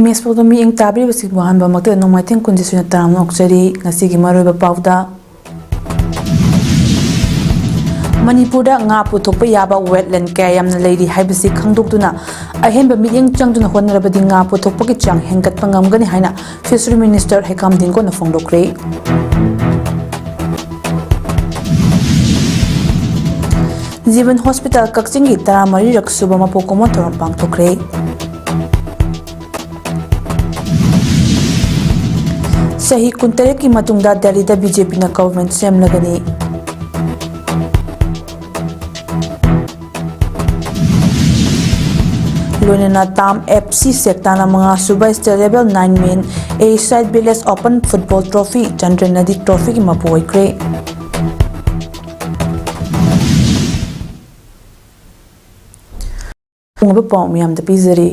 MS PAODAM ing tabri basi buhan ba makte no maiting kondisyon taram okchari ngasi gi maroi ba PAODA Manipurda nga puthokpa yaba wetland kaya yamna leidi haibasi khangdokduna ahenba miting changduna honrabadi nga puthokpa ki chang hengatpa ngamgani haina Fishery Minister Hekam Dingko na phongdokre Jeevan Hospital Kakching gi taramari raksuba mapokomo thoram pangthokre Sahi kuntare ki matungda Delhi da BJP na government sem lagani Lunena Tam FC sector na mga Suba State Level 9 men A Side Village Open Football Trophy Chandra Nadi Trophy ki mapuay kre Ngabe pao miyam da pizari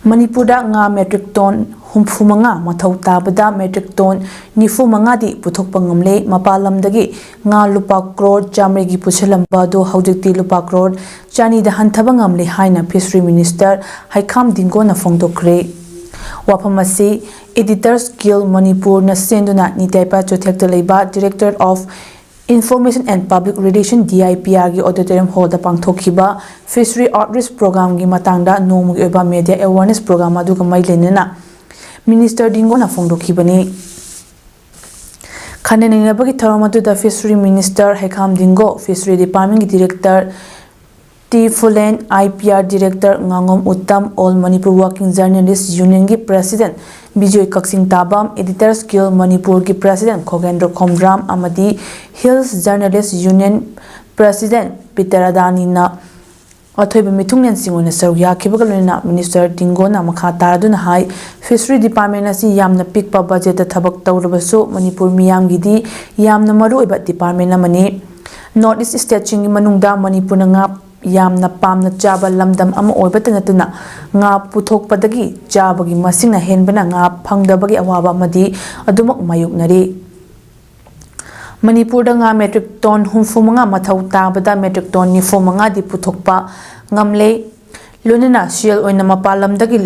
Manipurda nga metric ton humfumanga mathau tabada metric ton nifumanga di puthokpa ngamle mapalamdagi nga lupa crore chamre gi puchelamba do haujikti lupa crore chani da hanthaba ngamle haina Fishery Minister Hekam Dingko na phongdokre waphamasi Editors Guild Manipur na senduna nitaipa chothekta leiba Director of Information and Public Relations DIPR gi auditorium hall da pangthokhiba Fishery Outreach Program gi matangda nomugi eba media awareness program adu ga mailenena Minister Dingko na phongdokhibani khanenabagi tharamatu da Fishery Minister Hekam Dingko Fishery Department gi Director T Fulen IPR Director Ngangom Uttam All Manipur Working Journalists Union gi President Bijoy Kaksing Tabam Editors Guild Manipur gi President Khogendro Khomram amadi Hills Journalists Union President Peter Adani na athoiba mithunglen singona sarugya khibagalena Minister Dingko na makha taraduna hai Fishery Department asi yamna pikpa budget thabak tawrabasu Manipur miyam gidi yamna maru oiba department amani North East State chingi manungda Manipur nga yamna pamna chaba lamdam ama oibata natuna nga puthokpadagi chabagi masingna henbana nga phangdabagi awaba madi adumak mayuknari Manipurda nga metric ton humfumanga mathau tabada metric ton nifumanga di puthokpa ngamle lunena shiel oina mapalamdagi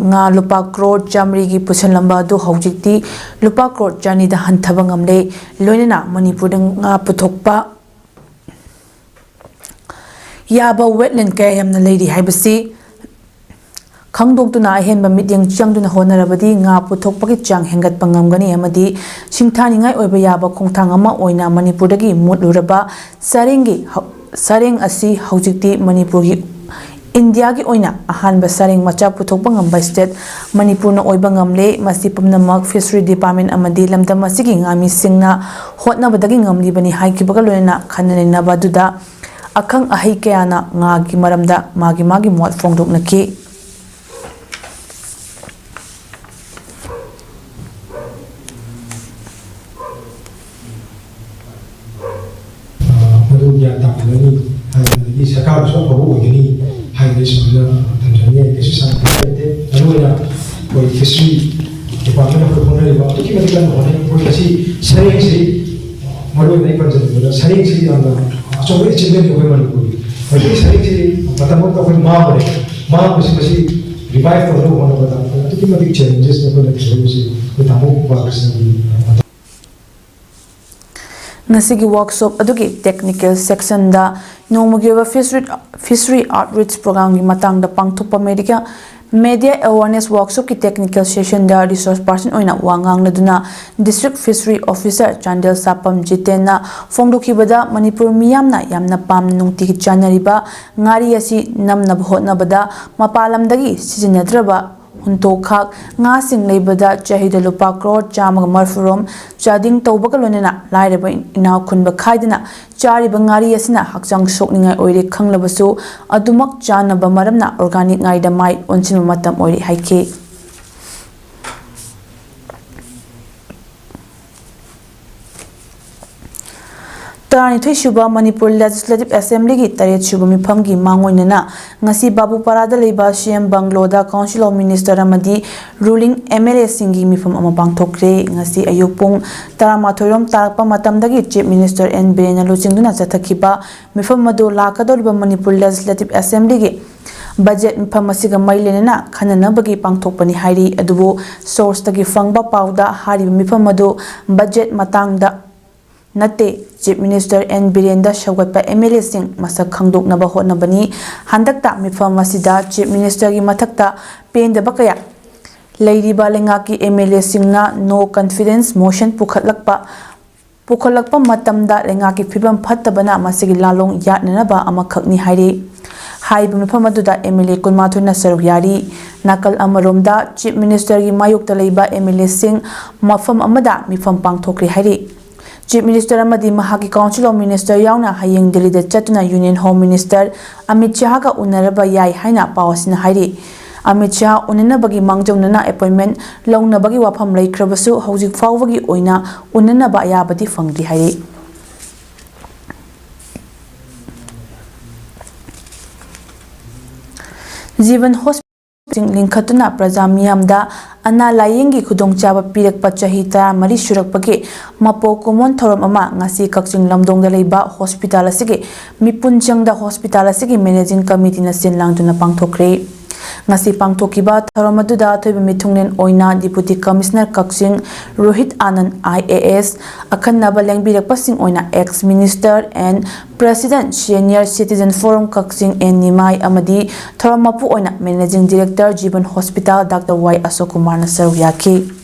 nga lupa crore chamri gi puchelamba do haujikti lupa crore chani da hanthaba ngamle lunena Manipurda nga puthokpa Yaba wetland kaya yamna leidi haibasi khangdokduna ahenba mityang changduna honarabadi nga puthokpagi chang hengatpa ngamgani amadi singthani ngai oiba yaba khongthang ama oina Manipurdagi mutluraba sareng asi haujikti Manipurgi India gi oina ahanba sareng macha puthokpa ngamba state Manipurna oiba ngamle masi pamnamak Fishery Department amadi lamdam masigi ngami singna hotnabadagi ngamlibani haikibaga loina khananena baduda Akang ahi kayana ngagi maramda magi mot phongdoknaki ya tamani hai sakar so babu gini hai desuna Tanzania ke sampai aluna koi Fishery Department of Economy ba to kimani hone ko kasi sareng si maru nai panjana sareng si anda so we children ko man ko but sareng si patamot ko ma basi revive ko hono bata to kimani challenges ko na si ko tamu ba kasi Nasigi workshop adugi technical section da nomugiwa Fishery Outreach Program gi matang da pangthokpa media awareness workshop ki technical session da resource person oina wangang naduna District Fishery Officer Chandel Sapam Jitena phongdokhibada Manipur miyamna yamna pam nungti ki chanariba ngari asi namna bhotnabada mapalamdagi sijinadraba Huntokhak nga sing leibada chahida lupa crore chamaga marfurom chading tawbaga lonena laireba inaw khunba khaidina chariba ngari asina hakchang sokningai oire khanglabasu adumak chanaba maramna organic ngaida mai onchima matam oire haike Tarani Shuba Manipur Legislative Assembly ki Taret Shuba Mifam ki Mangoinana ngasi Babu Parada Leiba CM Bangloda Council of Minister amadi ruling MLA Singi Mifam ama pangthokre ngasi ayupung Taramatorom tarakpa matamdagi Chief Minister N Birena Luchingduna chathakhiba Mifam madu lakadoriba Manipur Legislative Assembly ki budget mifam asiga mailenena khananabagi pangthokpani hairi adubu source tagi fangba pauda hariba mifam adu budget matangda nate Chief Minister N Birenda Shawgatpa MLA sing masak khangdoknaba hotnabani handakta mifam asida Chief Minister gi mathakta pendaba kaya leiriba lengaki MLA singna no confidence motion pukhalakpa matamda lengaki phibam phattabana masigi lalong yatnanaba amakhakni hairi haiba mifam aduda MLA kunmathuna saruk yari nakal amaromda Chief Minister gi mayukta leiba MLA sing mafam amada mifam pangthokri hairi Chief Minister amadi mahaki Council of Minister yauna hayeng Delhi da chatuna Union Home Minister Amit Shah ga unaraba yai haina pawasina hairi Amit Shah unanabagi mangjawnana appointment lawnabagi wafam leikhrabasu hojik fawbagi oina unanaba ayabadi fangdi hairi Jeevan Hospital linkhatuna praja miyamda ana layengi khudongchaba pirakpa chahi 13 surakpagi mapo common thoram ama ngasi kakching lamdongda leiba hospital asigi mipunchangda hospital asigi managing committee na sinlangduna pangthokre ngasi pangthokiba thoram aduda thoiba mithungnen oina deputy commissioner kakching Rohit Anand IAS akhanaba lengbirakpasing oina ex minister and president senior citizen forum kakching N Nimai amadi thoram mapu oina managing director Jeevan Hospital Dr. Y Ashok Kumar na saruk yaki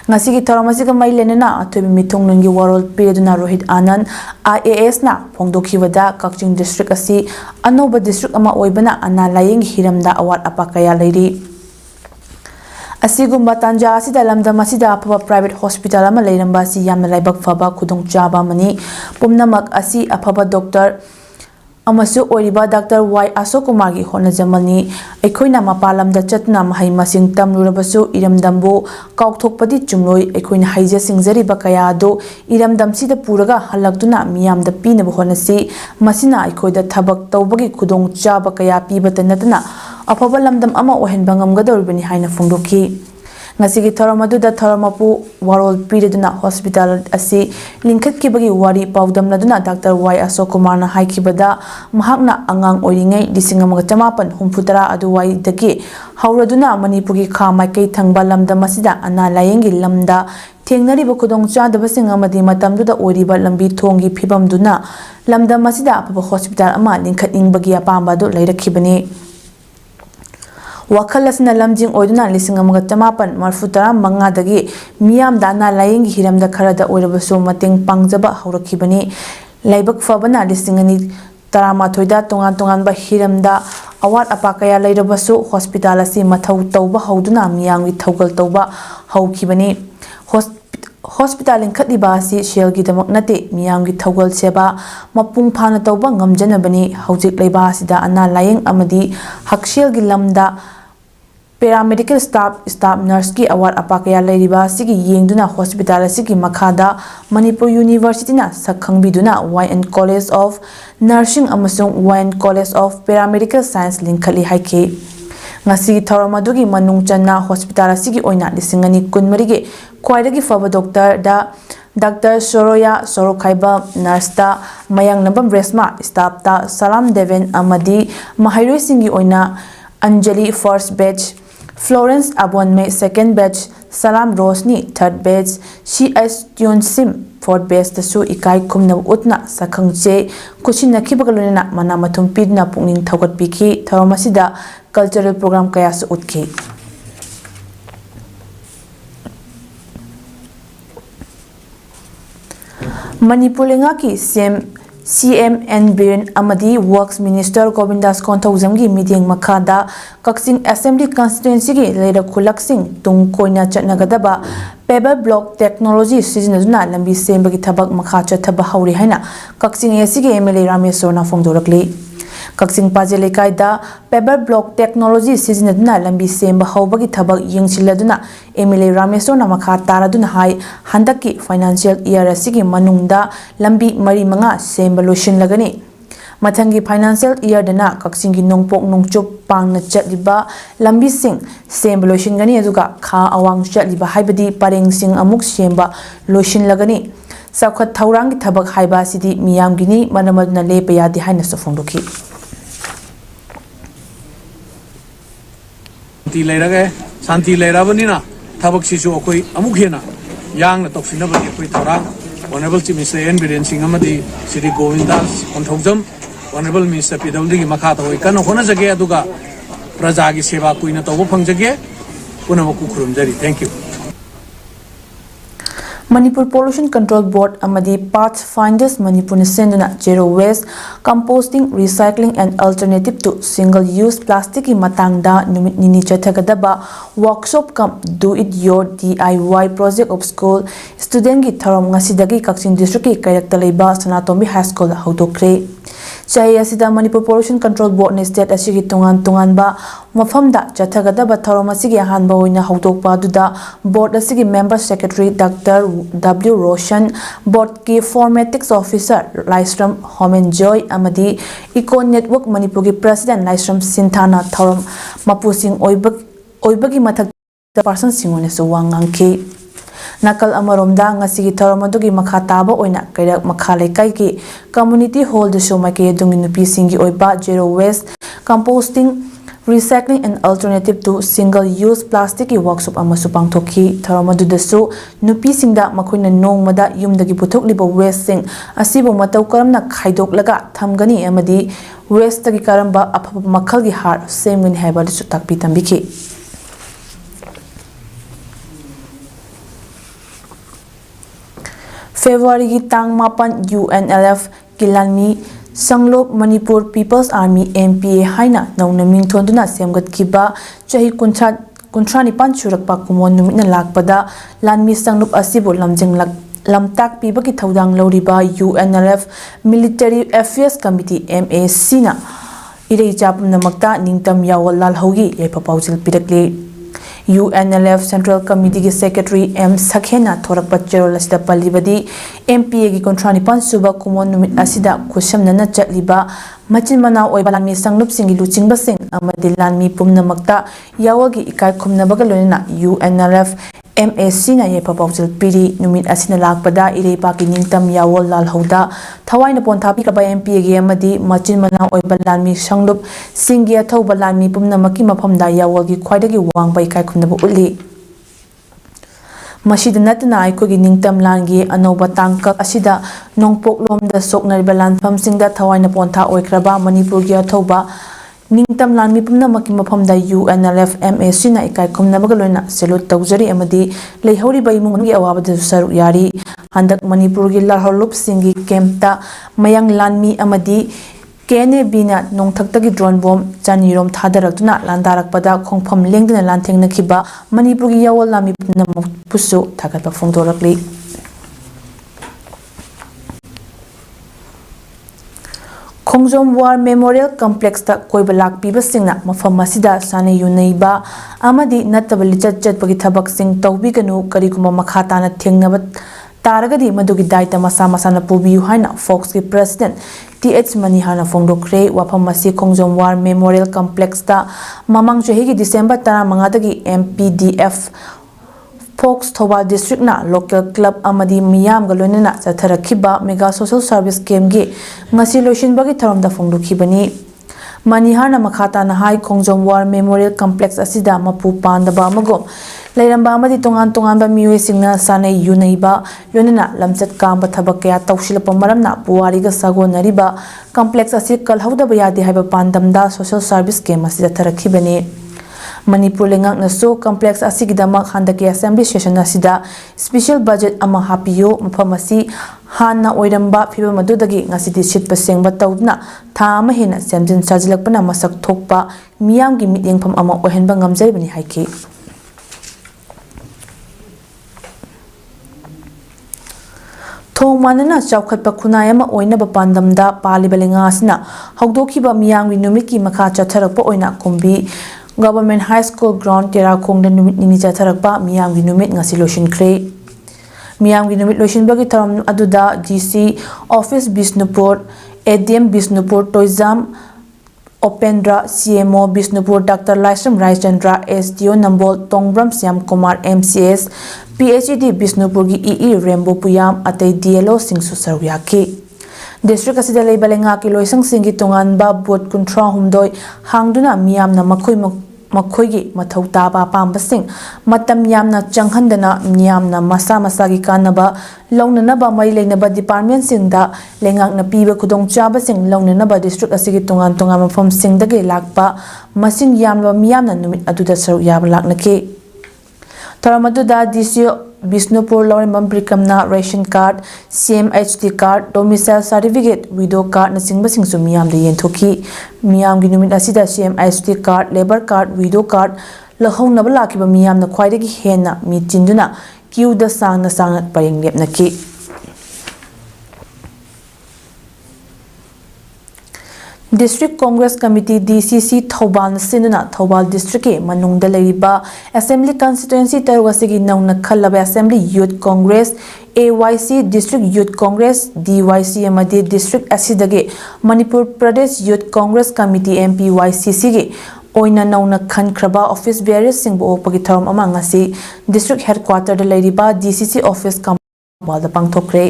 ngasi gi thoram asiga mailenena athoibi mithungnungi warol pireduna Rohit Anand IAS na phongdokhiwada kakching district asi anoba district ama oibana ana layeng hiramda awat apakaya leiri asigumba tanja asida lamdam asida apaba private hospital ama leiramba si yamna laibak faba khudongchaba mani pumnamak asi apaba doctor amasu oriba Dr. Y Ashok Kumar gi hona jamani ekhoina mapalamda chatna mahai masing tamlurabasu iramdambu kaukthokpadi chumloi ekhoina haija singjariba kaya do iramdamsida puraga halakduna miyamda pinaba honasi masina ekhoida thabak tawbagi khudong chaba kaya pibata natana afaba lamdam ama ohenba ngamgadoribani haina phongdokhi ngasigi thoramadu thoramapu warol pireduna hospital asi linkhatkibagi wari PAODAM laduna Dr. Y Ashok Kumar na haikibada mahakna angang oiringai 1963 aduwai dagi hauraduna manipurgi kha maikai thangba lamdam asida ana layengi lamda thengnariba khudong chadabasing amadi matamduda oiriba lambi thongi phibamduna lamdam asida apaba hospital ama linkhatningbagi apamba do leirakhibani Wakalasna lamjing oiduna 1984 dagi miyam dana layengi hiramda kharada oirabasu mateng pangjaba haurakibani laibak fabana 2013 da tongan ba hiramda awat apakaya leirabasu hospital asi mathau tawba hauduna miyamgi thaugal tawba haukibani hospital linkhatliba asi shelgi damak nate miyamgi thaugal seba mapung phana tawba ngamjanabani haujik leiba asida ana layeng amadi hakshelgi lamda paramedical staff nurse ki award apakaya leiriba sigi yengduna hospital asigi makhada Manipur University na sakhangbiduna YN College of Nursing amasung YN College of Paramedical Science linkali haike ngasi thoramadugi manungchanna hospital asigi oina 2013 gi khwaidagi faba doctor da Dr. Soroya Sorokhaiba nurse ta mayang nambam resma staff ta Salam Deven amadi mahairoi singi oina Anjali first batch Florence Abonme second batch Salam Rosni third batch CS Tunsim fourth batch tasu ikai khumna utna sakhangche kuchina khibagaluna mana mathum pidna pungning thogat biki thawamasida cultural program kaya su utki Manipulenga ki CM N Biren Amadi Works Minister Govindas Konthawjamgi meeting makhada Kakching Assembly Constituency gi leira khulak sing tung koina chatnagadaba paper block technology sizinaduna lambi sembagi thabak makha chathaba hauri haina Kakching AC gi MLA Ramesh Sorna phongdorakli Kakching Pajele kaida paper block technology sizinaduna lambi semba haubagi thabak yengsiladuna MLA Ramesh Sorna makha taraduna hai handaki financial year asigi manungda lambi mari manga semba lotion lagani Mathangi financial year dana Kakchinggi nongpok nongchup pangna chatliba lambi sing semba lotion gani aduga kha awang chatliba haibadi pareng sing amuk semba lotion lagani sakhat thaurang gi thabak haiba sidi miyamgini manamadna lepa yadi haina sofongdoki शांति लेरगे शांति लेरबनिना थबक सिसु अखोई अमुक हेना यांगना तोक्सिनबदि अखोई थौरांग honourable chief minister N Biren Singh अमदी Shri Govindas Panthoujam honourable minister PWD की मखा तोई कन होनजगे अदुगा प्रजा की सेवा कुइना तौब फंगजगे पुनमकु खुरुमजरी thank you Manipur Pollution Control Board amadi Pathfinders Manipur senduna zero waste composting recycling and alternative to single use plastic ki matangda numit nini chathagadaba workshop kam do it your DIY project of school student gi tharom ngasidagi Kaksin district ki kairakta leiba Sanatombi High School haudokre chahi asida Manipur Pollution Control Board ne state asigi tungan ba mafamda chathagadaba tharom asigi hanba hoina haudokpa duda board asigi member secretary Dr. W. Roshan, board ki formatics officer Laisram Homenjoy amadi Eco Network Manipur ki president Laisram Sinthana Tharom Mapusing Oibagi mathak person singone suwangang ki nakal amaromda ngasi ki tharom adugi makha taba oina kairak makha lekai ki community hall de shoma ke dungi nupi singi oiba zero waste composting recycling and alternative to single use plastic ki workshop amasu pangthoki tharama dudasu nupi singda makoina nongmada yumdagi puthokliba waste sing asibu matau karamna khaidoklaga thamgani amadi waste gi karamba aphaba makhal gi har semgani haiba du takpi tambiki February gi tang mapan UNLF kilanmi Sanglop Manipur People's Army MPA haina nauna mingthonduna semgat kiba chahi kuntra nipan churakpa kumon numina lakpada lanmi sanglop asibu lamtak piba ki thaudang loriba UNLF Military Affairs Committee MAC na irei chapum namakta ningtam yawal lal hogi yepa paujil pirakle UNLF Central Committee ki Secretary M. Sakhena thorak pachero lasida palibadi MPA ki kontrani pan suba kumon numit asida kusam nana chatliba machin mana oiba lanmi sanglup singi luching basing amadi lanmi pumna makta yawagi ikai khumna bagalona UNLF MAC na yepa paujil piri numit asina lakpada irei paki ningtam yawol lal hoda thawaina ponthapi ka ba MPA gi amadi machin mana oiba lanmi sanglup singi athoba lanmi pumna maki mafamda yawol gi khwaidagi wangbai kai khumna uli masida natna aikogi ningtam langi anoba tangkak asida nongpok lomda soknariba lanpham singda thawaina pontha oikraba Manipur gi athoba ningtam lanmi pumna maki mafamda UNLF MAC na ikai khumna bagalona salute tawjari amadi leihori bai mungi awabadu saruk yari handak Manipur gi larholup singi kemta mayang lanmi amadi kene bina nongthaktagi drone bomb chanirom thadaraktuna landarakpada khongpham lengdina lanthengna khiba Manipur gi yawol lami pumna pusu thagatpa phongdorakli Khongjom War Memorial Complex ta koiba lakpiba singna mafam asida sane yunaiba amadi natabali chatpagi thabak sing tawbiganu kariguma makhata na thengnaba taragadi madugi daita masa masana pubiu haina Fox ki president TH Manihana Fongdokre wafam asi Khongjom War Memorial Complex ta mamang chahi gi December 15 dagi MPDF Fox Thoba District na local club amadi miyam galonena chatharakhiba mega social service game gi ngasi loishinbagi tharamda fongdukhibani Manihana makhata na hai Khongjom War Memorial Complex asida mapu pandaba amagom leiramba amadi tongan ba miwe singna sane yunaiba lonena lamchat kamba thabak kya tawsilapa maramna puwari ga sagonariba complex asi kalhauda bayade haiba pandamda social service game asida tharakhibani Manipur lengak naso complex asigidamak handaki assembly session asida special budget ama hapiyo mafamasi hanna oiramba phiba madudagi ngasidi sitpa sengba tawdna tha ama hena semjin sajilakpana masak thokpa miyam gi mitingpham ama ohenba ngamjaibani haiki Thongmanana chawkhatpa khunai ama oinaba pandamda palibalenga asina hawdokhiba miyam gi numiki makha chatharakpa oina kumbi Government High School ground Terakongda numit nini chatharakpa miyam gi numit ngasi loishinkhre miyam gi numit loishinbagi tharam aduda DC Office Bisnupur ADM Bisnupur Toizam Opendra CMO Bisnupur Dr. Laisram Raichandra SDO Nambol Tongbram Syam Kumar MCS PhD Bisnupur gi EE Rainbow Puyam atay DLO Singsu Sarwyaki District asida leibalenga ki loisang singi tongan ba bot kuntra humdoi hangduna miyam na makhoi मखोइगी मथौ ताबा पांबसिंग मतम यामना चंगहंदना मियामना मसा मसागी कानबा लौननबा मई लेनबा department सिंगदा लेंगाकना पीबा खुदोंग चाबसिंग लौननबा district असिगी तोंगान तोंगान मफम सिंगदगे Lakpa मसिंग यामबा मियामना नुमित अदुदा सरुक याबा लाकनके तोरमदुदा DCO Bishnupur Laurembam ब्रिकमना ration card CMHD card domicile certificate widow card नसिंगबसिंगसु मियामदा येंथोखी मियामगी नुमित असिदा CMHD card labour card widow card लहौनबा लाखिबा मियामना ख्वाइदगी हेना मिचिंदुना क्यूदा सांगना परेंग लेपनकी District Congress Committee DCC Thobal Sinuna Thobal District ke manungda leiriba Assembly Constituency tarwasigi nauna khallaba Assembly Youth Congress AYC District Youth Congress DYC amadi District asidage Manipur Pradesh Youth Congress Committee MPYCC ge oina nauna khankraba office bearers singbo opagi tharam ama ngasi District Headquarter da leiriba DCC office kampal da pangthokre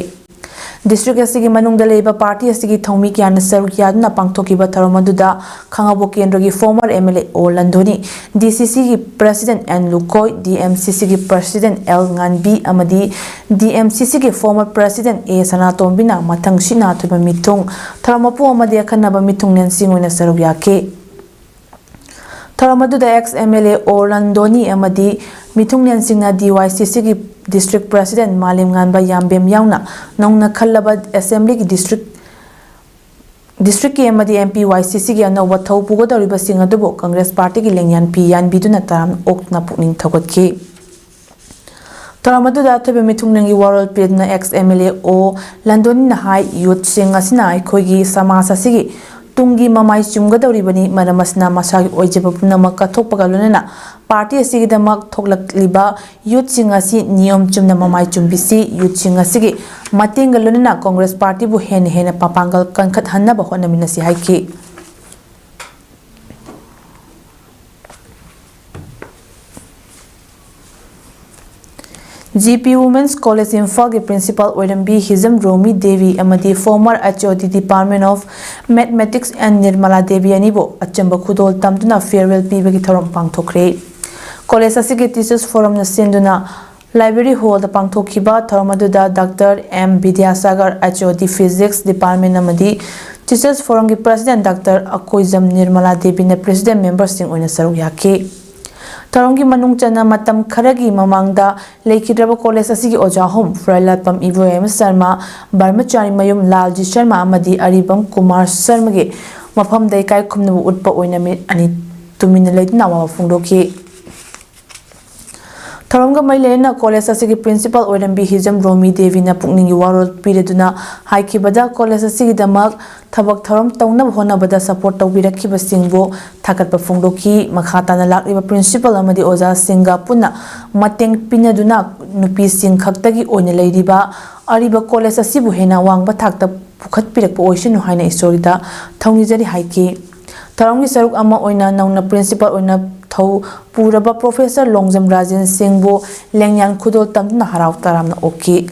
District asigi manungda leiba party asigi thomi kyan saruk yadna pangthokiba tharomaduda khangabo kendragi former MLA O Landoni DCC gi president N Lukoi DMCC gi president L Nganbi amadi DMCC gi former president A Sanatombina mathang sina thuba mitung tharomapu amadi akhanaba mitung nen singoina saruk yake tharomaduda ex MLA O Landoni amadi mitung nen singna DYCC gi District President Malim Nganba Yambem Yauna Nongna Khallaba Assembly ki District ki amadi MPYCC ki anoba thau pugodariba singa dubo Congress Party ki lengyan pi yan biduna taram okna pukning thogotki Taramadu da thobe mitung nangi world pedna ex MLA O Landoni na hai youth singa sina aikhoigi samasa sigi tungi mamai chumgadoribani maramasna masagi oijeba punama kathokpaga lunena party asigidamak thoklakliba youth singasi niyom chumna mamai chumbisi youth singasigi matinga lunena Congress Party bu hena papangal kankhat hannaba honaminasi haiki GP Women's College Imphal ki principal Oirambi Hizam Romi Devi amadi former HOD Department of Mathematics and Nirmala Devi anibo achamba khudol tamduna farewell pibagi thoram pangthokre College asigi teachers forum na sinduna library hall da pangthokhiba thoramadu da Dr. M Vidyasagar HOD Physics Department amadi teachers forum ki president Dr. Akoizam Nirmala Devi na president members sing oina saruk yake Tarongi manung chana matam kharagi mamangda leikidraba college asigi oja home Frailatpam Ibrahim Sharma Barmachari Mayum Lalji Sharma amadi Aribam Kumar Sharma ge mafam dai kai khumnabu utpa oina mi ani tumina leidna wa phungdoki Taronga mailena college asigi principal Oirambi Hizam Romi Devi na pukningi warol pireduna haikibada college asigi damak thabak tharom tawnab honabada support tawbirakhiba singbo thakatpa phungdoki makhatana lakliba principal amadi oja singa punna mateng pinaduna nupi sing khaktagi oina leiriba ariba college asibu hena wangba thakta pukhat pirakpa oisinu haina isorida thaunijari haiki Tarongi saruk ama oina nauna principal oina thau puraba Professor Longjam Rajan Singhbo lengyan khudol tamna haraw taramna oki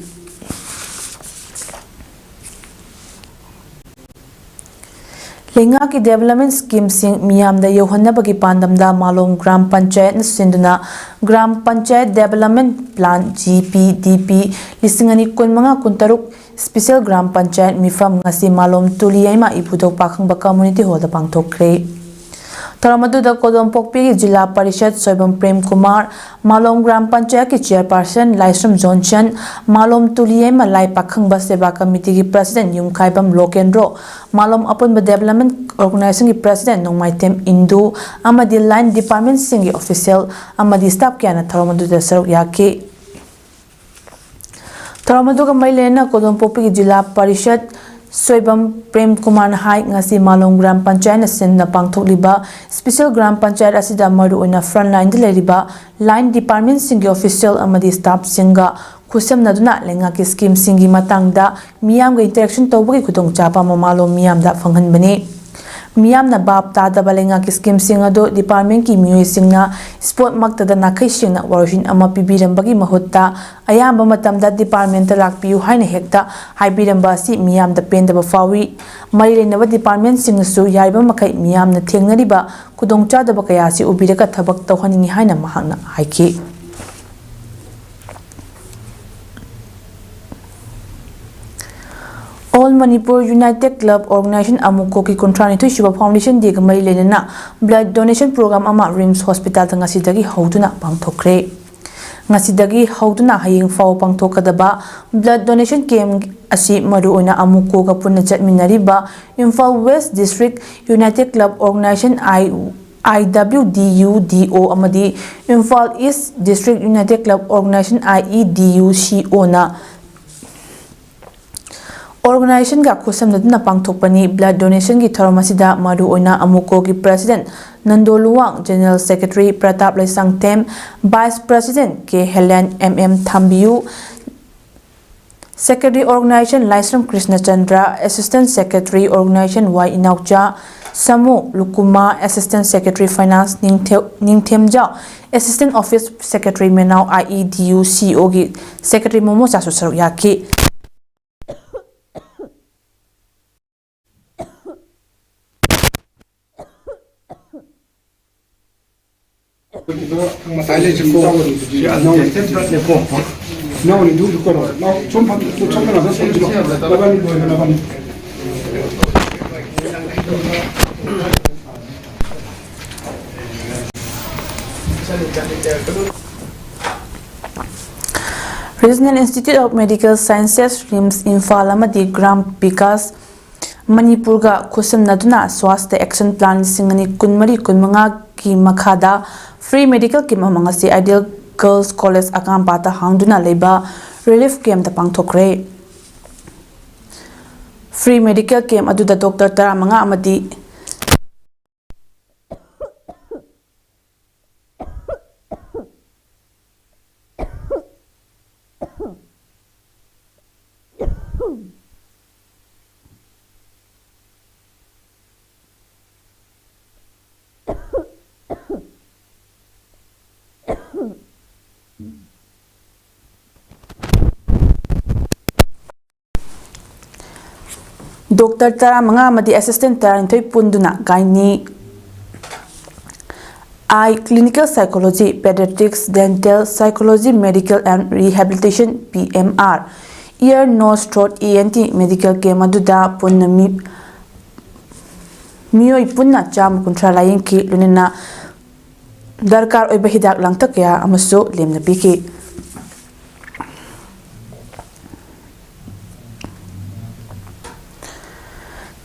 Lenga ki development scheme sing miyam da yohanabagi pandamda Malom Gram Panchayat na sinduna Gram Panchayat Development Plan GPDP lisingani kunmanga kuntaruk Special Gram Panchayat mifam ngasi Malom Tuliyayma ibudok pakhangba community hall da pangthokre Taramadu da Kodom Pokpi Jila Parishad Soibam Prem Kumar Malom Gram Panchayat ki chairperson Laisram Johnson Malom Tuliyayma Lai Pakhangba Seba Committee ki president Yumkhaibam Lokendro Malom Apunba Development Organization ki president Nongmaitem Indu amadi line department singi official amadi staff kyana Taramadu da saruk yake Taramadu ka mailena Kodom Pokpi Jila Parishad Soibam Prem Kumar Hai ngasi Malom Gram Panchayat na sin na pangthokliba Special Gram Panchayat asida maru oina front line de leiriba line department singi official amadi staff singa khusam naduna lenga ki scheme singi matangda miyam ga interaction tawbagi khudong chapa ma Malom miyam da phanghan bani मियामना बाप तादबा लेंगाकी स्कीमसिंग अदो department की मियोइसिंगना sport मक्तदा नाखैसिंगना वारोसिन अमा पिबिरंबगी महुत्ता अयाम्बा मतमदा department लाक्पियु हाइना हेक्ता हाइबिरंबा असि मियामदा पेंदबा फावी मरि लेनबा department सिंगसु याइबा मखै मियामना थेंगनरिबा खुदोंचादबा कयासि उबिरका थबक तौहनिंगी हाइना महांगना हाइकी All Manipur United Club Organization Amuko ki kontrani thui Shiva Foundation de gamai lenana blood donation program ama RIMS Hospital tanga sidagi hauduna pangthokre ngasidagi hauduna hayeng faw pangthokadaba blood donation camp asi maru oina Amuko ga punna chatminariba Imphal West District United Club Organization IWDUDO amadi Imphal East District United Club Organization IEDUCO na Organization ga khusam na pangthokpani blood donation ki thoramasida maru oina Amuko ki president Nandoluwang General Secretary Pratap Laisangtem Vice President K Helen MM Thambiu Secretary Organization Laisram Krishna Chandra Assistant Secretary Organization Y Inaucha Samu Lukuma Assistant Secretary Finance Ningthemjao Assistant Office Secretary Menau IEDUCO ki Secretary Momo Chasu Saruk Yaki Regional Institute of Medical Sciences RIMS Imphal amadi Gram Vikas Manipur ga khusam naduna swasthya action plan singani kunmari kunmanga ki makhada free medical ki mamangasi Ideal Girls College akam pata hangduna leba relief camp ta pangthokre free medical camp aduda doctor taramanga amadi Dr. Tara Mangamadi Assistant Tarantoi Punduna Gynae Eye Clinical Psychology Pediatrics Dental Psychology Medical and Rehabilitation PMR Ear Nose Throat ENT Medical Camp aduda punna miyoi punna cham kuntra laying ki lunina darkar oiba hidak langta kaya amaso lemna piki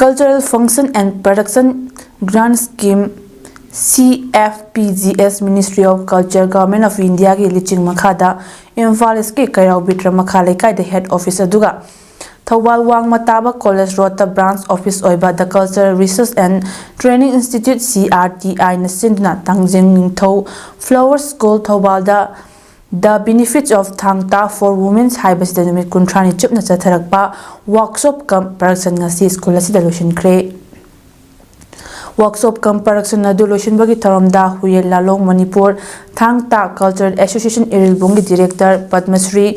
Cultural Function and Production Grant Scheme CFPGS Ministry of Culture Government of India ki liching makhada Imphal East ki Kairau Bitra Makhalai kai the head office aduga Thawal Wang Mataba College Road the branch office oiba the Cultural Research and Training Institute CRTI na sindna tangjeng ningtho Flower School Thawal The benefits of Thangta for women's haibas denumit kuntrani chupna chatharakpa workshop comparison ngasi school asida lotion kre workshop comparison adu lotion bagi tharamda Huyel Lalong Manipur Thangta Cultural Association Irilbungi director Padmasri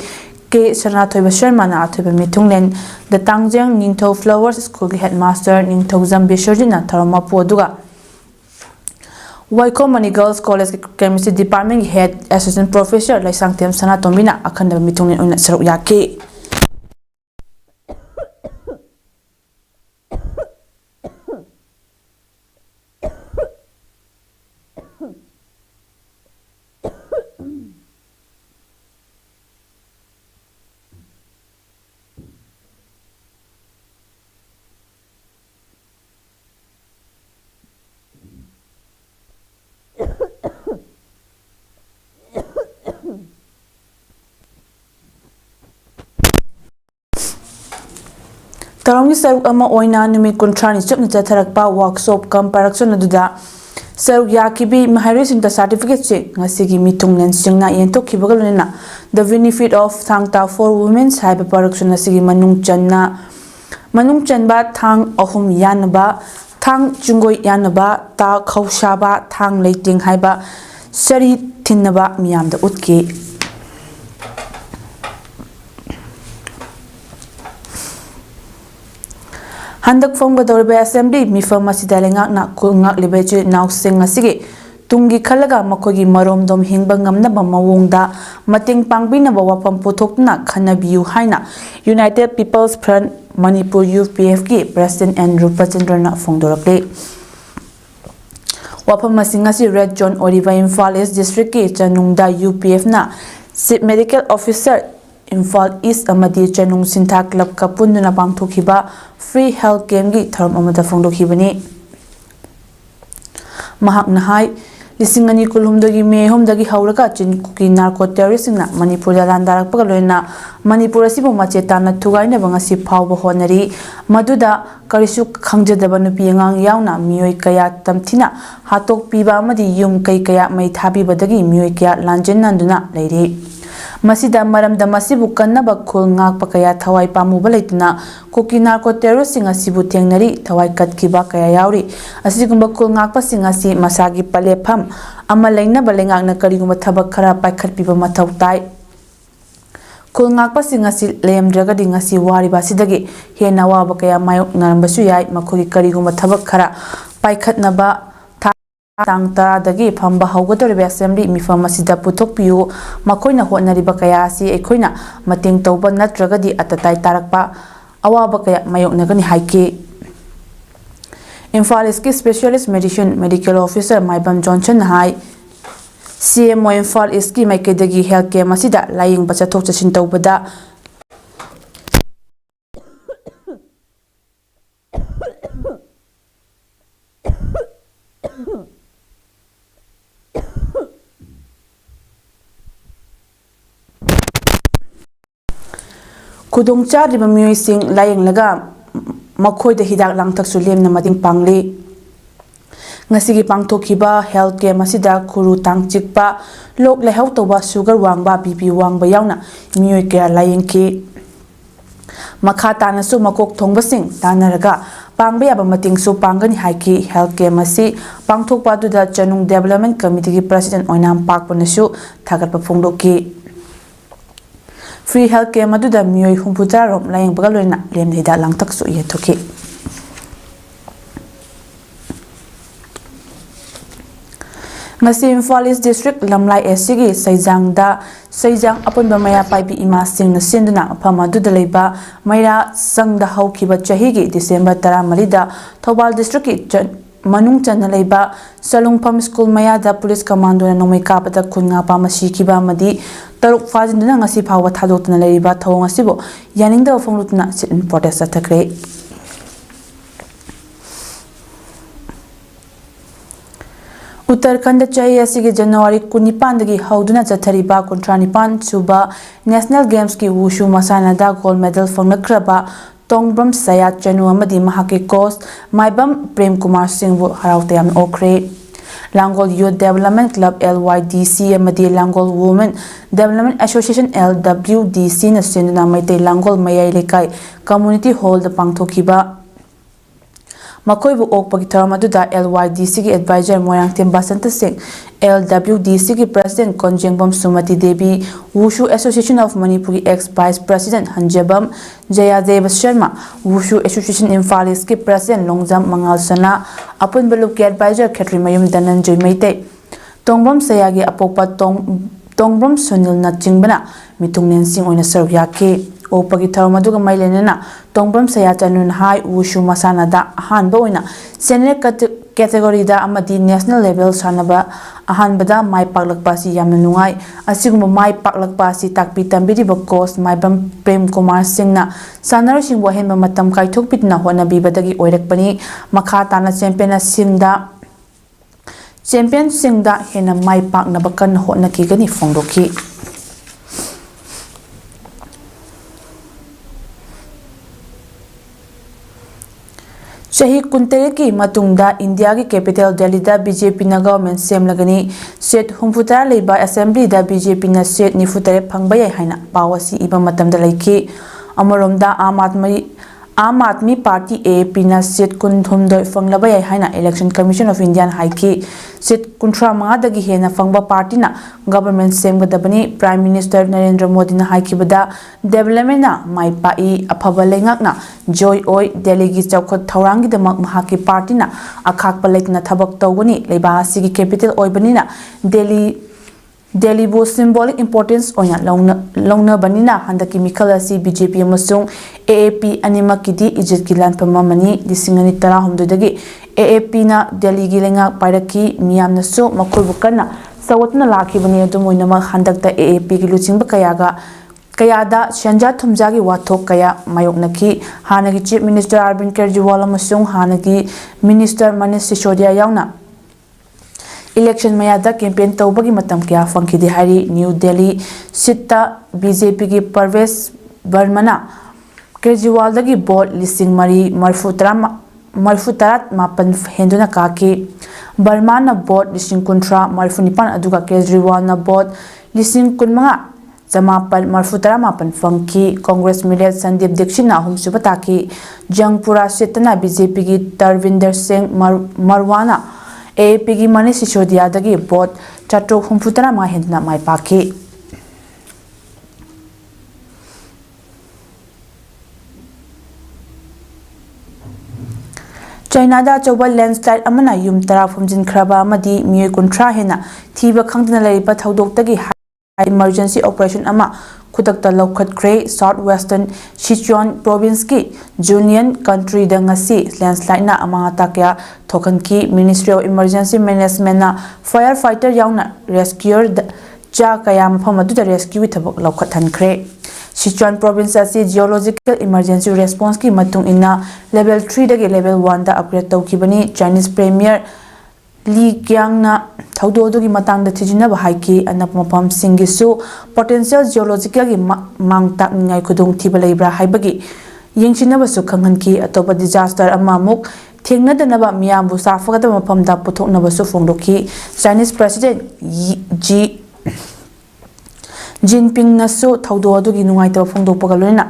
K Sanathoiba Sharma na athoiba mithunglen the Tangjeng Ningtho Flowers School ki headmaster Ningtho Zambishorji na tharama poduga Waikomani Girls College Chemistry Department Head Assistant Professor Laisangtem Sanatombina akhanda mitungin oina saruk yaki Tarongi saruk ama oina numit kuntrani chupna chatharakpa workshop comparison aduda saruk yakibi mahairi singta certificate che ngasigi mitunglen singna yentok kibagaluna the benefit of Thangta for women's haiba production asigi manung chanba thang ahum yanba thang chungoi yanaba ta khawsaba thang leiting haiba sari thinaba miyam da utki handak phong gadorbe assembly mifam asida lengak na kulngak lebeje nauseng asige tungi khalaga makogi marom dom hingba ngamna ba mawongda mating pangbina ba wapam puthokna khanabiu haina United People's Front Manipur UPF ki President Andrew Pachendrana phongdorakle wapam masingasi Red Zone Oriva Imphal East District ki chanungda UPF na Chief Medical Officer Imphal East amadi chanung sintha club ka punduna pangthokhiba free health camp gi tharam amada phongdokhibani mahak nahai lisingani kulhumdagi me homdagi hauraka chinkuki narco terrorist na Manipur da landarak pagaloina Manipur asibu macheta na thugaina bangasi phawba honari maduda karisu khangjadaba nupi angang yauna miyoi kaya tamthina hatok piba amadi yum kai kaya mai thabi badagi miyoi kaya lanjen nanduna leiri masida maramda masibu kannaba khul ngak pakaya thawai pamu balaituna koki narco terrorist singa sibu thengnari thawai katkiba kaya yauri asigumba khul ngak pasing asi masagi palefam ama leina balengak na karigumba thabak khara paikhat piba mathau tai khul ngak pasing asi lemdraga dingasi wari basidagi hena waba kaya mayok narambasu yai makhogi karigumba thabak khara paikhatnaba tang taradagi phamba haugadoribe assembly mifam asida puthokpiu makoina hotnariba kaya asi ekhoina mating tawba natragadi atatai tarakpa awaba kaya mayoknagani haike Imphal East Specialist Medical Officer Maibam Johnson hai CMO Imphal East ki maikedagi healthcare masida laying bachathok chachin tawbada Kudung chadriba miyoi sing layeng laga makhoi da hidak langthak su lemna mating pangli ngasigi pangthokhiba healthcare masida khuru tangchikpa lok lehau toba sugar wangba BP wangba yauna miyoi kya layeng ki makha tanasu makok thongba sing tanaraga pangbe aba mating su pangani haiki healthcare masi pangthokpa du da chanung development committee ki president oinam pak panasu thagatpa phongdoki free healthcare maduda miyoi humputa rom layeng bagaloina lemnida langtak su yethoki ngasi Imphal East District lamlai SC Saijang apunba maya paibi ima singna sinduna phamadu leiba maira sangda haukiba chahigi December 13 da Thobal District ki manung chana leiba Salungpham School maya da police commando na nomai kapata khunga pa masi kiba madi taruk fajinduna ngasi phawa thadotna leiba thong asibo yaningda phonglutna sit in protest athakre Uttarakhand chahi asigi January 19 dagi hauduna chathariba 39 suba National Games ki wushu masana da gold medal phangnakraba Tongbram Sayat Chanu amadi mahake coach Maibam Prem Kumar Singh bu harautayam okre Langol Youth Development Club LYDC amadi Langol Women Development Association LWDC na sinduna maitei Langol Mayai Lekai Community Hall da pangthokiba Makoi bu okpagi tharam aduda LYDC ki advisor Moyangtem Basanta Singh LWDC ki president Konjengbam Sumati Devi Wushu Association of Manipur ki ex vice president Hanjabam Jayadeva Sharma Wushu Association Imphal East ki president Longjam Mangal Sana apun beluk ki advisor Khetri Mayum Dananjoy Meite Tongbam Sayagi apopa Tongbam Sunil na chingbana mitungnen sing oina sarya ki Opagi Taramadug Mailenana, Tongbram Sayatanun High Wushu Masana da Han Boina, Senior category da Amadi national level Sanaba, Ahan Bada, my Paklak Basi Yamanungai, Asigum my Paklak Basi Takpi Tambidi Bokos, my Bam Prem Kumar Singna, Sanar Singwahem Matam Kai took Pitna Hona Bibadagi Oirek Pani, Makatana Champion Singda Champion Singda Hena my Pak Nabakan Hona Kigani Fondoki. Shahi Kuntere ki matungda India ki capital Delhi da BJP na government sem lagani set humfuta leiba assembly da BJP na set nifutare phangba yai haina pawasi iba matam da laiki amarom da Aam Aadmi party AAP ना seat कुंथुमदोय फंगलबा याय हाइना election commission of India हाइकी seat कुंथ्रा मंगादगी हेना फंगबा पार्टी ना गवर्नमेंट सेमगदबनी प्राइम मिनिस्टर नरेंद्र मोदी ना हाइकीबदा डेवलपमेंट ना माइपाई अफबा लेंगाकना जॉय ओय दिल्ली की चौखट थौरांगी दमक महाकी पार्टी ना अखाकपा लेतना थबक तौगनी लेबा सिगी कैपिटल ओइबनीना दिल्ली बो सिंबॉलिक इंपोर्टेंस ओना लौना बनीना हंदकी मिखल असी बीजेपी अमसुंग AAP अनिमक किदी इज्जत की लानफम मनी लिसिंगनी तरा हमदुदगी AAP ना दिल्ली की लेंगा पायरकी मियामनसु मखुबु कन्ना सवतना लाखिबनी अदुमोइनमक हंदकता AAP की लुचिंग कयादा शंजा थुमजागी वाथोक कया मायोकनकी हानगी चीफ मिनिस्टर अरविंद केजरीवाल अमसुंग हानगी मिनिस्टर मनीष सिसोदिया यावना इलेक्शन मयादा कैंपेन तौबगी मतम क्या फंखिदे हारी न्यू दिल्ली सिट्टा बीजेपी की परवेश बर्मना केजरीवाल दगी बोर्ड लिसिंग मरी मरफुतरा मापन हेंदुना काकी बर्माना बोर्ड लिसिंग कुंट्रा मरफुनिपान अदुगा केजरीवाल ना बोर्ड लिसिंग कुनमंगा जमापन मरफुतरा मापन फंकी कांग्रेस मिलेट संदीप दीक्षित ना हुमसुबा ताकी जंगपुरा सिट्टना बीजेपी की तरविंदर सिंह मरवाना AAP की मनीष सिसोदिया दगी बोर्ड चट्रो हुमफुतरा माहेंदना माय पाखी चाइनादा चौबा लैंडस्लाइड अमना युम तरा फुमजिन खरबा अमदी मियोय कुंट्रा हेना थीबा खंगदना लैबा थौदोक्तगी इमरजेंसी ऑपरेशन अमा खुदकता लौखटख्रे साउथ वेस्टर्न सिचुआन प्रोविंस की जूनियन कंट्री दंगसी लैंडस्लाइड ना अमाता क्या थोकन की मिनिस्ट्री ऑफ इमरजेंसी मैनेजमेंट ना फायर फाइटर यावना रेस्क्यूअर चा कया मफम अदुदा रेस्क्यू थबक लौखटहनख्रे सिचुआन प्रोविंस असी जियोलॉजिकल इमरजेंसी रेस्पॉन्स की मतुंग इन्ना लेवल 3 दगे लेवल 1 दा अपग्रेड तौखिबनी चाइनीज प्रीमियर ली क्यांगना थौदोदुगी मतंग थिजिनब हाइकी अनप मफम सिंगिसु पोटेंशियल जियोलॉजिकल की मांगता निंगाई खुदुंग थिबा लेब्रा हाइबगी यिंगसिनबसु खंगनकी अतोप डिजास्टर अमामुक थेंगनदनबा मियामबु साफगद मफमदा पुथोकनबसु फोंदोकी चाइनीज प्रेसिडेंट जिनपिंग नसु थौदोदुगी नुंगाइतब फोंदोकपगा लोइना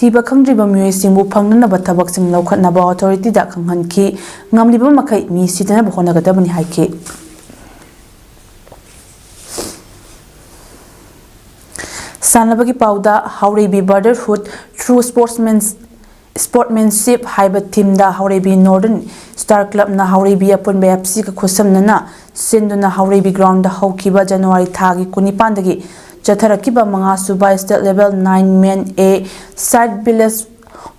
थीबा खंग्रिबा मियोइसिंगबु फंगनब थबकसिंग लौखटनबा अथॉरिटी दा खंगहनकी ngamliba makai mi sidana bhona gadabani haike sanabagi pauda haurebi brotherhood through sportsmanship haiba team da haurebi northern star club na haurebi apun bfc ka khusamnana sinduna haurebi ground da haukiba january thagi 19 dagi chatharakiba manga suba state level 9 men a side village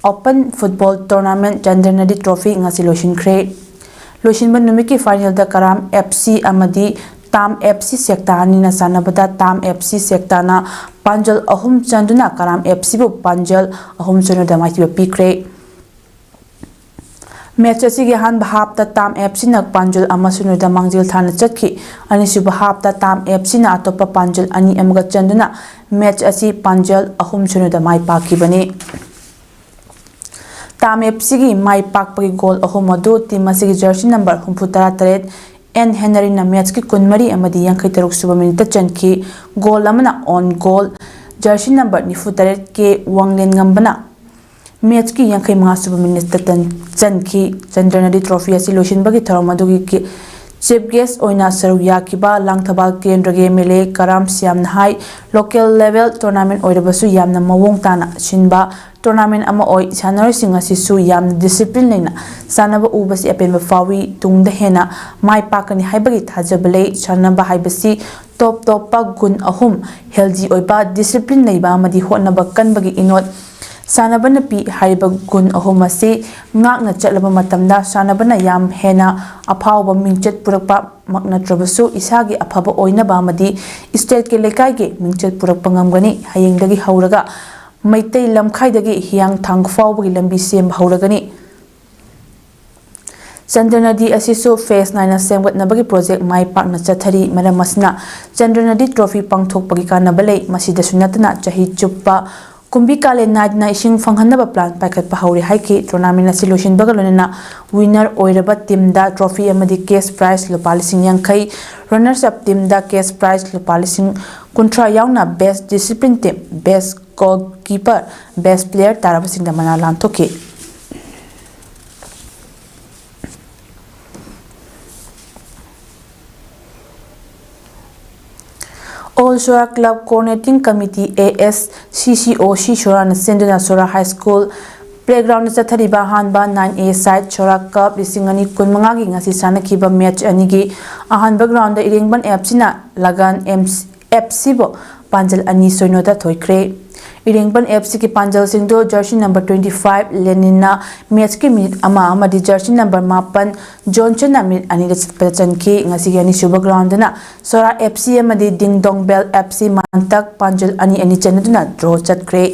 open football tournament Chandranadi trophy ngasi लोशिनख्रे लोशिनबा नुमिकी final दा Karam FC अमदी ताम FC सेक्टानी ना सानबदा ताम FC सेक्टाना पांजल अहुम चंदुना कराम FC बु पांजल अहुम चनु दा माइति पीख्रे मैच असिगे हान बहाब दा ताम FC ना पांजल अमसुनु दा मांगजिल थाना चटखी अनिसु बहाब दा ताम FC ना अतोप पांजल अनि अमगा चंदुना मैच असि पांजल अहुम चनु दा माइ पाकी बने ताम FC की माई पाकपगी गोल अहोमदो टीम असिगी जर्सी नंबर 63 एन हेनरी ना मैच की कुनमरी अमदी यांखै तरुक सुबा minute Chanki goal Amna on goal Jersey number 93 के वांगलेन गंबना मैच की यांखै मा सुबा मिनिट चनकी चंद्रनदी ट्रॉफी असि लोशिनबगी थरमदुगी की चीफ गेस्ट ओइना सरुक याकिबा लांगथबाल केंद्र गे मेले कराम सियाम हाई लोकल लेवल टूर्नामेंट ओइरबसु यामना मवोंग ताना सिनबा टूर्नामेंट अमा ओइ सानरसिंग असिसु याम डिसिप्लिन लेना सानबा उबसि अपेन फावी तुंग द हेना माइ पाकनी हाइबगी थाजबले सानबा हाइबसि टॉप पा गुण अहुम हेल्दी ओइबा डिसिप्लिन लेबा मदि होनबा कनबगी इनोट सानबना पी हाइबा गुण अहुम असि ngakna chatlaba matamda sanabana yam hena aphawba mingchet purakpa maknatrabsu isagi aphaba oina ba madi state ke lekai ge mingchet purakpa ngamgani hayengdagi hauraga maitai lamkhai dagi hiang thang fawbagi lambi sem hauragani Chandranadi asisu phase 9 semgatnabagi project mai pakna chathari maramasna Chandranadi trophy pangthokpagi kanabale masida sunatna chahi chuppa कुंभी काले नाइटना इशिंग फंगहनबा plan पाइखत पहाउरी हाइकी tournament असि लोशिन बगलोनना विनर ओइरबा टीम दा ट्रॉफी अमदी कैश प्राइज रुपा 50 रनर्स अप टीम दा कैश प्राइज रुपा 50 यावना best discipline team best goalkeeper best player ताराबसिंग दा मना लांथोके Sora Club Coordinating Committee ASCCOC Sora Senduna Sora High School Playground Chathariba Hanba 9A side Sora Cup Lisingani Kunmangagi ngasi sanakiba match anigi ahanba ground da iringban Epsina Lagan FC bo Panjal ani soinoda thoikre Iringban FC ki Panjal Singdo jersey number 25 Lenina match ki minute ama amadi jersey number 8 Johnson na minute ani pachan ki ngasi ani suba ground na Sora FC amadi Ding Dong Bell FC Mantak Panjal ani chanaduna draw chatkre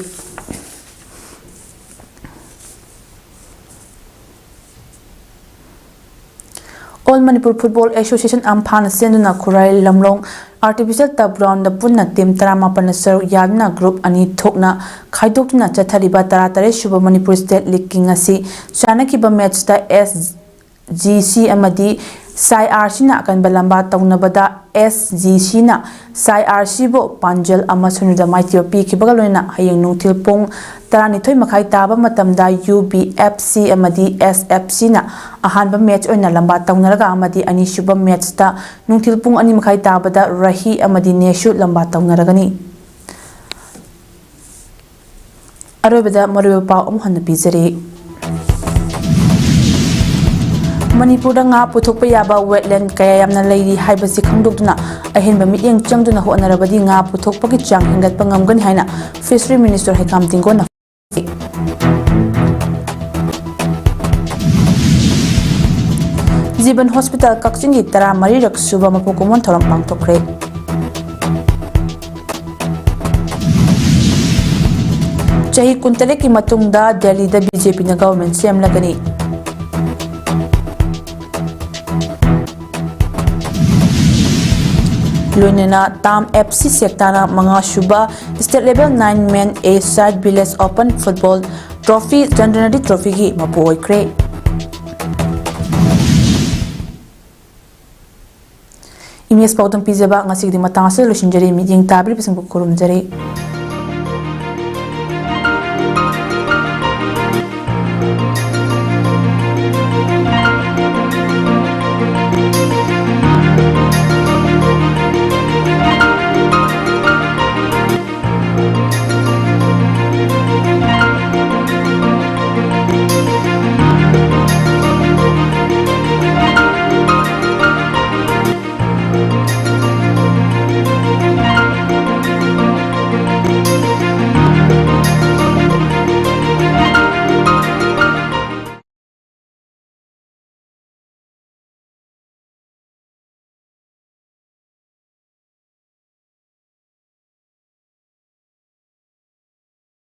All Manipur Football Association Amphan Senduna Kurai Lamlong Artificial Turf Ground the Punna Team Taramapan Sir Yadna Group Ani Thokna Khaidokna Chathariba Taratare Shuba Manipur State League Kingasi Shanakiba match the SGC Amadi Sai Arsina akan balamba taunabada SGC na Sai RC bo Panjal Amasunida Maitio P Kibagaloina Hayang Nungtil Pong Taranitoy Makai Taba Matamda UBFC Amadi SFC na ahanba match oina lamba taunaraga amadi ani shuba match ta Nungtil Pong ani Makai Tabada Rahi Amadi Neshu lamba taunaragani Arobada Mariba Umhan Bizari Manipur nga puthokpa yaba wetland kaya yamna leiri haibasi khangdokduna ahenba mityeng changduna honarabadi nga puthokpagi chang hingatpa ngamgani haina Fishery Minister Hekam Tingko na Jiban Hospital Kakchingi tara marirak suba mapukumon thoram pangthokre Chahi kuntale ki matungda Delhi da BJP na government semlagani Lunena Tam FC Sektana Manga Shuba State Level 9 Men A Side Village Open Football Trophy Generally Trophy gi Mapuoy Kre Imes Paudam Pizaba Ngasig di Matasa Lushinjari Meeting Tabri Pisang Kurum Jari